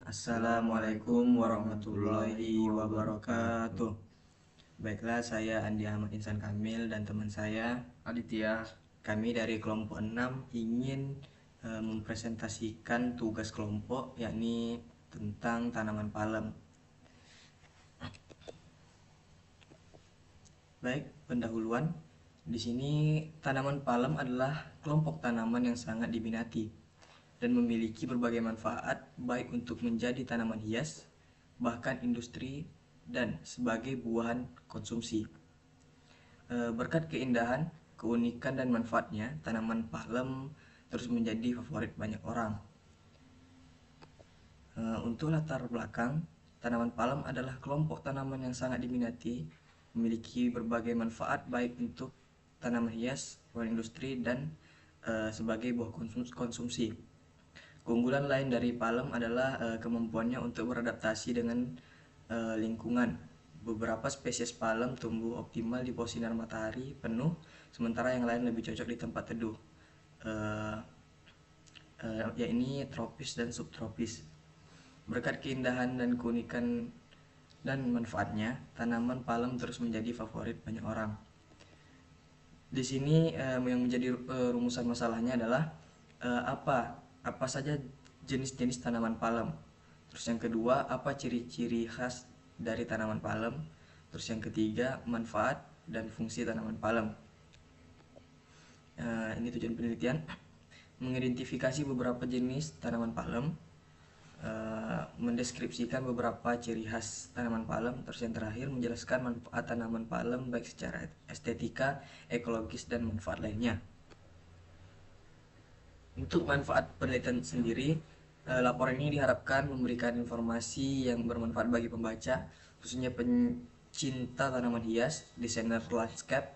Assalamualaikum warahmatullahi wabarakatuh. Baiklah, saya Andi Ahmad Insan Kamil dan teman saya Aditya. Kami dari kelompok 6 ingin mempresentasikan tugas kelompok, yakni tentang tanaman palem. Baik, pendahuluan. Di sini tanaman palem adalah kelompok tanaman yang sangat diminati dan memiliki berbagai manfaat, baik untuk menjadi tanaman hias, bahkan industri, dan sebagai buahan konsumsi. Berkat keindahan, keunikan, dan manfaatnya, tanaman palem terus menjadi favorit banyak orang. Untuk latar belakang, tanaman palem adalah kelompok tanaman yang sangat diminati, memiliki berbagai manfaat baik untuk tanaman hias, buahan industri, dan sebagai buah konsumsi. Keunggulan lain dari palem adalah kemampuannya untuk beradaptasi dengan lingkungan. Beberapa spesies palem tumbuh optimal di bawah sinar matahari penuh, sementara yang lain lebih cocok di tempat teduh, yakni tropis dan subtropis. Berkat keindahan dan keunikan dan manfaatnya, tanaman palem terus menjadi favorit banyak orang. Di sini yang menjadi rumusan masalahnya adalah apa saja jenis-jenis tanaman palem. Terus yang kedua, apa ciri-ciri khas dari tanaman palem. Terus yang ketiga, manfaat dan fungsi tanaman palem. Ini tujuan penelitian: mengidentifikasi beberapa jenis tanaman palem, mendeskripsikan beberapa ciri khas tanaman palem. Terus yang terakhir, menjelaskan manfaat tanaman palem baik secara estetika, ekologis, dan manfaat lainnya. Untuk manfaat penelitian sendiri, laporan ini diharapkan memberikan informasi yang bermanfaat bagi pembaca, khususnya pencinta tanaman hias, desainer landscape,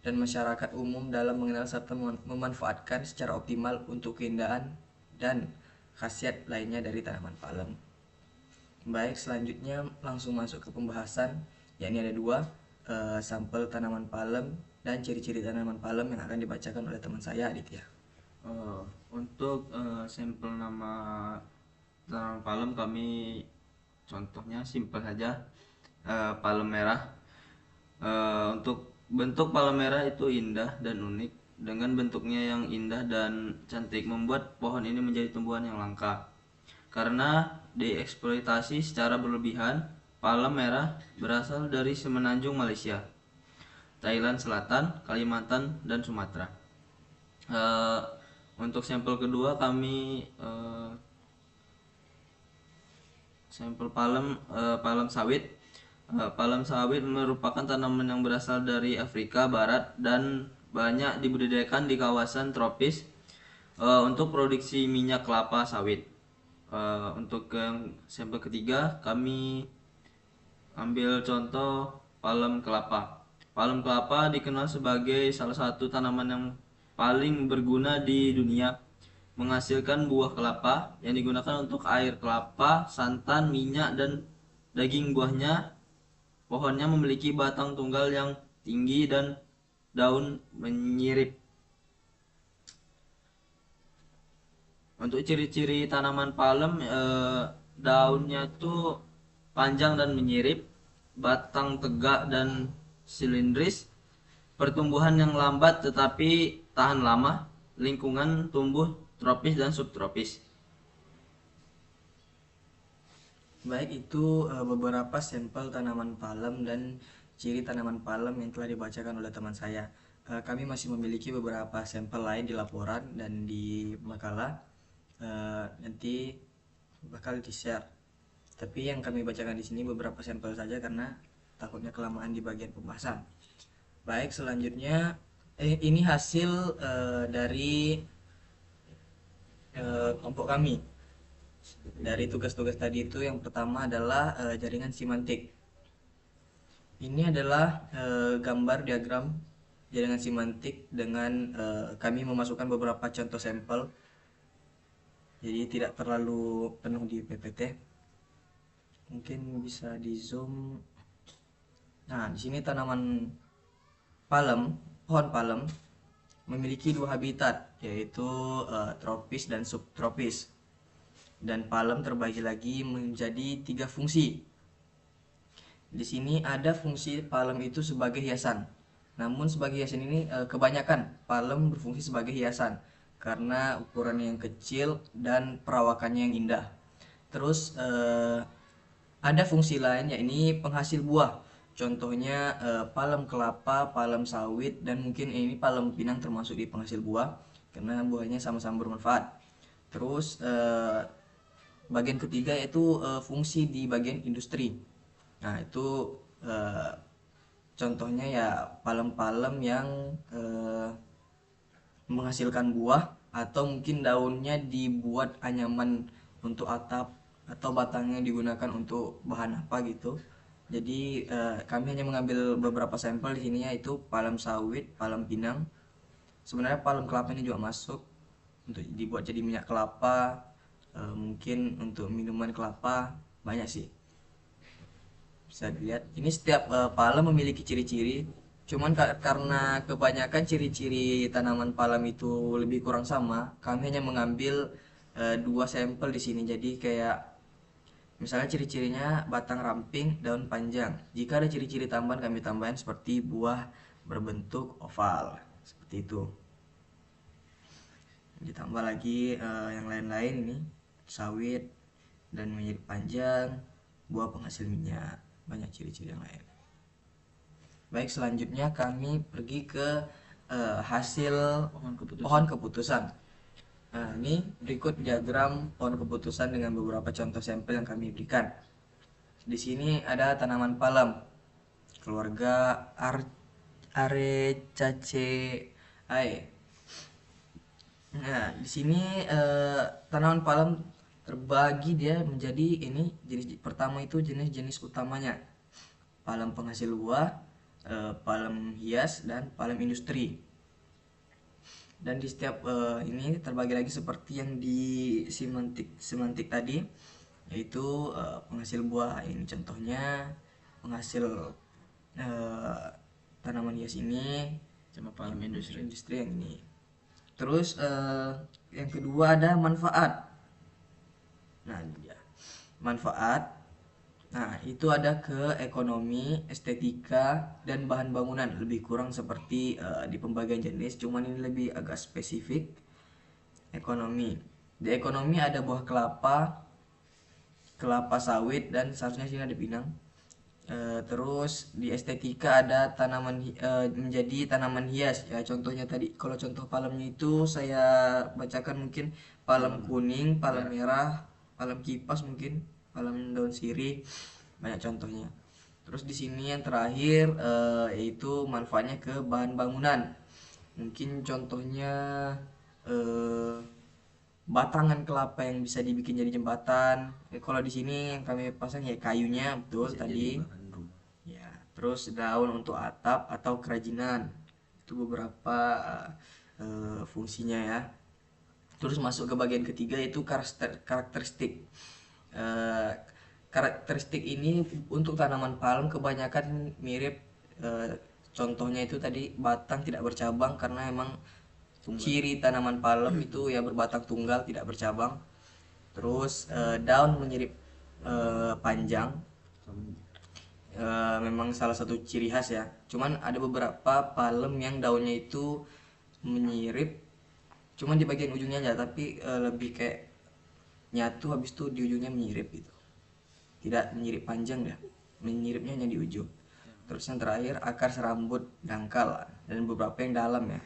dan masyarakat umum dalam mengenal serta memanfaatkan secara optimal untuk keindahan dan khasiat lainnya dari tanaman palem. Baik, selanjutnya langsung masuk ke pembahasan, yakni ada dua, sampel tanaman palem dan ciri-ciri tanaman palem yang akan dibacakan oleh teman saya, Aditya. Untuk sampel nama tanaman palem kami contohnya simpel saja, palem merah. Untuk bentuk palem merah itu indah dan unik. Dengan bentuknya yang indah dan cantik membuat pohon ini menjadi tumbuhan yang langka. Karena dieksploitasi secara berlebihan, palem merah berasal dari semenanjung Malaysia, Thailand Selatan, Kalimantan, dan Sumatera. Untuk sampel kedua kami sampel palem sawit. Palem sawit merupakan tanaman yang berasal dari Afrika Barat dan banyak dibudidayakan di kawasan tropis untuk produksi minyak kelapa sawit. Untuk yang sampel ketiga kami ambil contoh palem kelapa. Palem kelapa dikenal sebagai salah satu tanaman yang paling berguna di dunia, menghasilkan buah kelapa yang digunakan untuk air kelapa, santan, minyak, dan daging buahnya. Pohonnya memiliki batang tunggal yang tinggi dan daun menyirip. Untuk ciri-ciri tanaman palem, daunnya itu panjang dan menyirip, batang tegak dan silindris, pertumbuhan yang lambat tetapi tahan lama, lingkungan tumbuh tropis dan subtropis. Baik, itu beberapa sampel tanaman palem dan ciri tanaman palem yang telah dibacakan oleh teman saya. Kami masih memiliki beberapa sampel lain di laporan dan di makalah. Nanti bakal di-share. Tapi yang kami bacakan di sini beberapa sampel saja karena takutnya kelamaan di bagian pembahasan. Baik, selanjutnya ini hasil dari kelompok kami. Dari tugas-tugas tadi itu, yang pertama adalah jaringan simantik. Ini adalah gambar diagram jaringan simantik dengan kami memasukkan beberapa contoh sampel. Jadi tidak terlalu penuh di PPT. Mungkin bisa di zoom. Nah, di sini tanaman palem, pohon palem memiliki dua habitat, yaitu tropis dan subtropis. Dan palem terbagi lagi menjadi 3 fungsi. Di sini ada fungsi palem itu sebagai hiasan. Namun sebagai hiasan ini kebanyakan palem berfungsi sebagai hiasan karena ukurannya yang kecil dan perawakannya yang indah. Terus ada fungsi lain yakni penghasil buah. Contohnya palem kelapa, palem sawit, dan mungkin ini palem pinang termasuk di penghasil buah karena buahnya sama-sama bermanfaat. Terus bagian ketiga yaitu fungsi di bagian industri. Nah, itu contohnya ya palem-palem yang menghasilkan buah atau mungkin daunnya dibuat anyaman untuk atap atau batangnya digunakan untuk bahan apa gitu. Jadi kami hanya mengambil beberapa sampel di sini yaitu palem sawit, palem pinang. Sebenarnya palem kelapa ini juga masuk untuk dibuat jadi minyak kelapa, mungkin untuk minuman kelapa banyak sih. Bisa dilihat ini setiap palem memiliki ciri-ciri, cuman karena kebanyakan ciri-ciri tanaman palem itu lebih kurang sama, kami hanya mengambil 2 sampel di sini. Jadi kayak misalnya ciri-cirinya batang ramping, daun panjang. Jika ada ciri-ciri tambahan kami tambahin seperti buah berbentuk oval seperti itu. Ditambah lagi yang lain-lain ini sawit dan menjadi panjang, buah penghasil minyak, banyak ciri-ciri yang lain. Baik, selanjutnya kami pergi ke hasil pohon keputusan. Nah, ini berikut diagram pohon keputusan dengan beberapa contoh sampel yang kami berikan. Di sini ada tanaman palem, keluarga Arecaceae. Nah, di sini tanaman palem terbagi dia menjadi ini jenis pertama itu jenis-jenis utamanya. Palem penghasil buah, palem hias, dan palem industri. Dan di setiap ini terbagi lagi seperti yang di semantik tadi, yaitu penghasil buah ini contohnya, penghasil tanaman hias ini, sama palem industri yang ini. Terus yang kedua ada manfaat. Nah, ini dia manfaat. Nah, itu ada ke ekonomi, estetika, dan bahan bangunan. Lebih kurang seperti di pembagian jenis, cuman ini lebih agak spesifik. Ekonomi. Di ekonomi ada buah kelapa, kelapa sawit, dan seharusnya sini ada pinang. Terus di estetika ada tanaman menjadi tanaman hias. Ya, contohnya tadi, kalau contoh palemnya itu saya bacakan mungkin palem kuning, palem merah, palem kipas mungkin, palem daun sirih, banyak contohnya. Terus di sini yang terakhir yaitu manfaatnya ke bahan bangunan. Mungkin contohnya batangan kelapa yang bisa dibikin jadi jembatan. Kalau di sini yang kami pasang ya kayunya, betul bisa tadi. Ya, terus daun untuk atap atau kerajinan. Itu beberapa fungsinya ya. Terus masuk ke bagian ketiga itu karakteristik. Karakteristik ini untuk tanaman palem kebanyakan mirip, contohnya itu tadi batang tidak bercabang karena emang ciri tanaman palem itu ya berbatang tunggal tidak bercabang. Terus daun menyirip panjang, memang salah satu ciri khas ya. Cuman ada beberapa palem yang daunnya itu menyirip cuman di bagian ujungnya aja, tapi lebih kayak nyatu habis itu di ujungnya menyirip gitu, tidak menyirip panjang ya, menyiripnya hanya di ujung. Terus yang terakhir akar serabut dangkal dan beberapa yang dalam ya.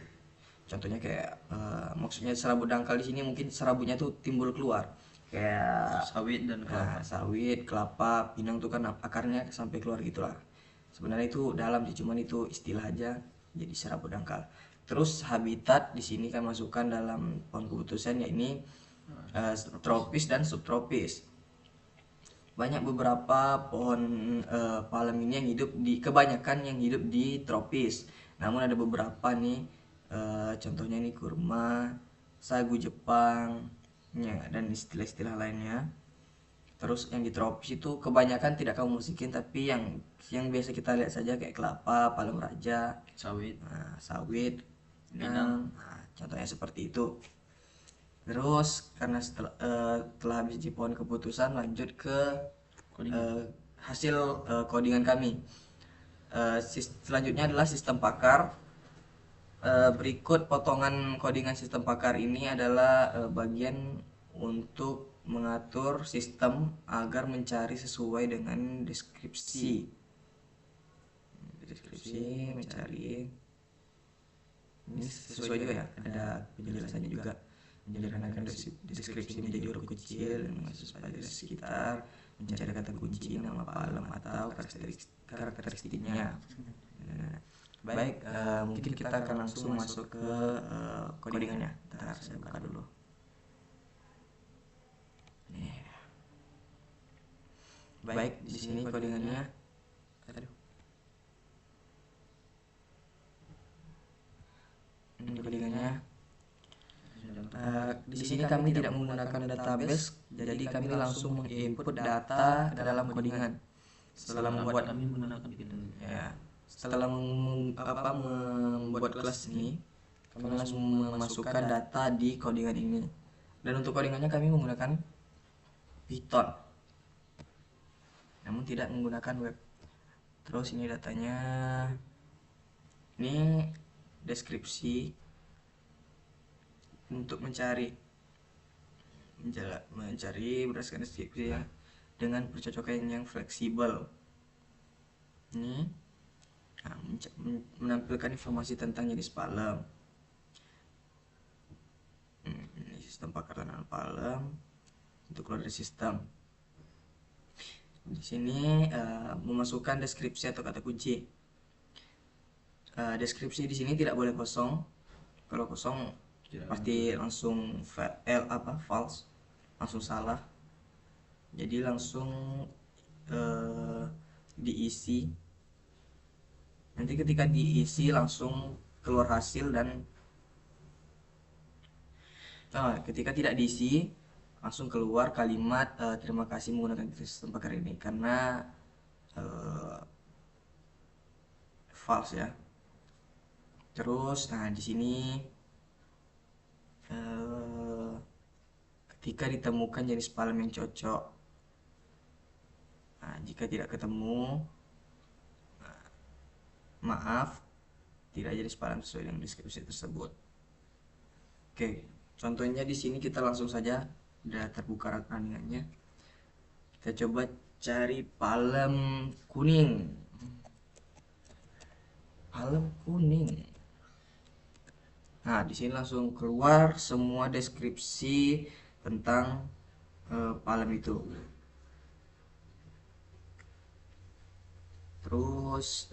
Contohnya kayak maksudnya serabut dangkal di sini mungkin serabutnya tuh timbul keluar kayak sawit dan kelapa. Sawit, kelapa, pinang tuh kan akarnya sampai keluar gitulah. Sebenarnya itu dalam sih, cuman itu istilah aja jadi serabut dangkal. Terus habitat di sini kan masukkan dalam pohon keputusan yakni tropis dan subtropis. Banyak beberapa pohon palem ini yang hidup di kebanyakan yang hidup di tropis. Namun ada beberapa nih contohnya ini kurma, sagu Jepang, ya, dan istilah-istilah lainnya. Terus yang di tropis itu kebanyakan tidak kamu musikin, tapi yang biasa kita lihat saja kayak kelapa, palem raja, Sawit, sawit, pinang. Nah, contohnya seperti itu. Terus karena telah habis di pohon keputusan, lanjut ke hasil codingan kami. Selanjutnya adalah sistem pakar. Berikut potongan codingan sistem pakar ini adalah bagian untuk mengatur sistem agar mencari sesuai dengan deskripsi. Mencari ini sesuai juga ya, ada penjelasannya juga, menyederhanakan deskripsi menjadi huruf kecil yang masuk pada sekitar, mencari kata kunci nama palem atau karakteristiknya. Nah, baik, mungkin kita akan langsung masuk ke codingannya. Ntar saya buka dulu. Nih. Baik, di sini codingannya. Aduh. Ini codingannya. Di sini kami tidak menggunakan database, jadi kami langsung menginput data ke dalam codingan. Setelah membuat kami menggunakan Python. ya, setelah membuat kelas ini, kami langsung memasukkan data di codingan ini. Dan untuk codingannya kami menggunakan Python, namun tidak menggunakan web. Terus ini datanya, ini deskripsi untuk mencari berdasarkan deskripsi ya, dengan percocokan yang fleksibel. Ini menampilkan informasi tentang jenis palem. Ini sistem pakar tanaman palem untuk keluar dari sistem. Di sini memasukkan deskripsi atau kata kunci. Deskripsi di sini tidak boleh kosong. Kalau kosong pasti langsung false, langsung salah. Jadi langsung diisi. Nanti ketika diisi langsung keluar hasil, dan ketika tidak diisi langsung keluar kalimat terima kasih menggunakan sistem pakar ini, karena false ya. Terus di sini ketika ditemukan jenis palem yang cocok, jika tidak ketemu, maaf, tidak jenis palem sesuai dengan deskripsi tersebut. Oke, contohnya di sini kita langsung saja, udah terbuka runningannya. Kita coba cari palem kuning. Palem kuning. Nah, di sini langsung keluar semua deskripsi tentang palem itu. Terus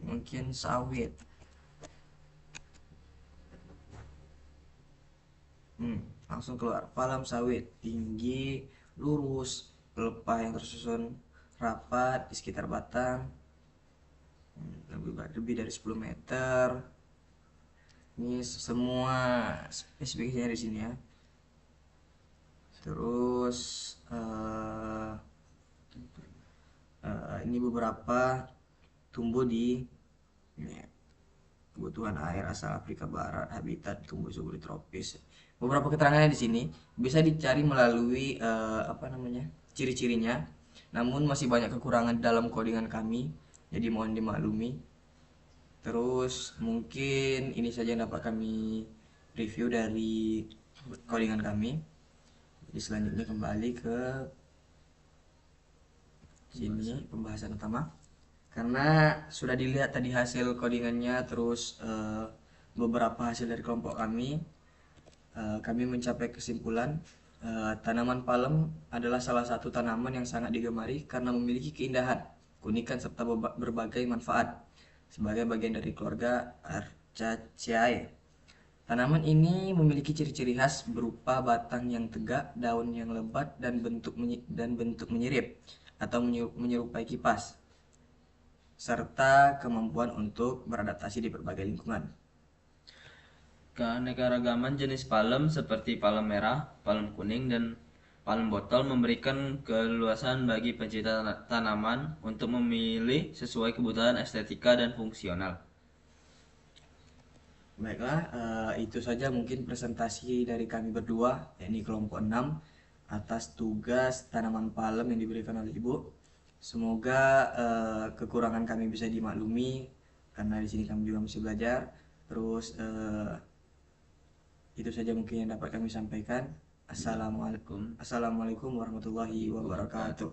mungkin sawit. Langsung keluar palem sawit, tinggi, lurus, pelepah yang tersusun rapat di sekitar batang, lebih dari 10 meter. Ini semua spesifikasinya di sini ya. Terus ini beberapa tumbuh di kebutuhan air asal Afrika Barat, habitat tumbuh subur tropis. Beberapa keterangannya di sini bisa dicari melalui ciri-cirinya. Namun masih banyak kekurangan dalam codingan kami, jadi mohon dimaklumi. Terus mungkin ini saja yang dapat kami review dari codingan kami. Jadi selanjutnya kembali ke sini, pembahasan utama. Karena sudah dilihat tadi hasil codingannya, terus beberapa hasil dari kelompok kami mencapai kesimpulan tanaman palem adalah salah satu tanaman yang sangat digemari karena memiliki keindahan, keunikan serta berbagai manfaat sebagai bagian dari keluarga Archaceae. Tanaman ini memiliki ciri-ciri khas berupa batang yang tegak, daun yang lebat, dan bentuk menyirip atau menyerupai kipas, serta kemampuan untuk beradaptasi di berbagai lingkungan. Keanekaragaman jenis palem seperti palem merah, palem kuning, dan palem botol memberikan keleluasan bagi pencinta tanaman untuk memilih sesuai kebutuhan estetika dan fungsional. Baiklah, itu saja mungkin presentasi dari kami berdua, yakni kelompok 6 atas tugas tanaman palem yang diberikan oleh Ibu. Semoga kekurangan kami bisa dimaklumi karena di sini kami juga masih belajar. Terus itu saja mungkin yang dapat kami sampaikan. Assalamualaikum warahmatullahi wabarakatuh.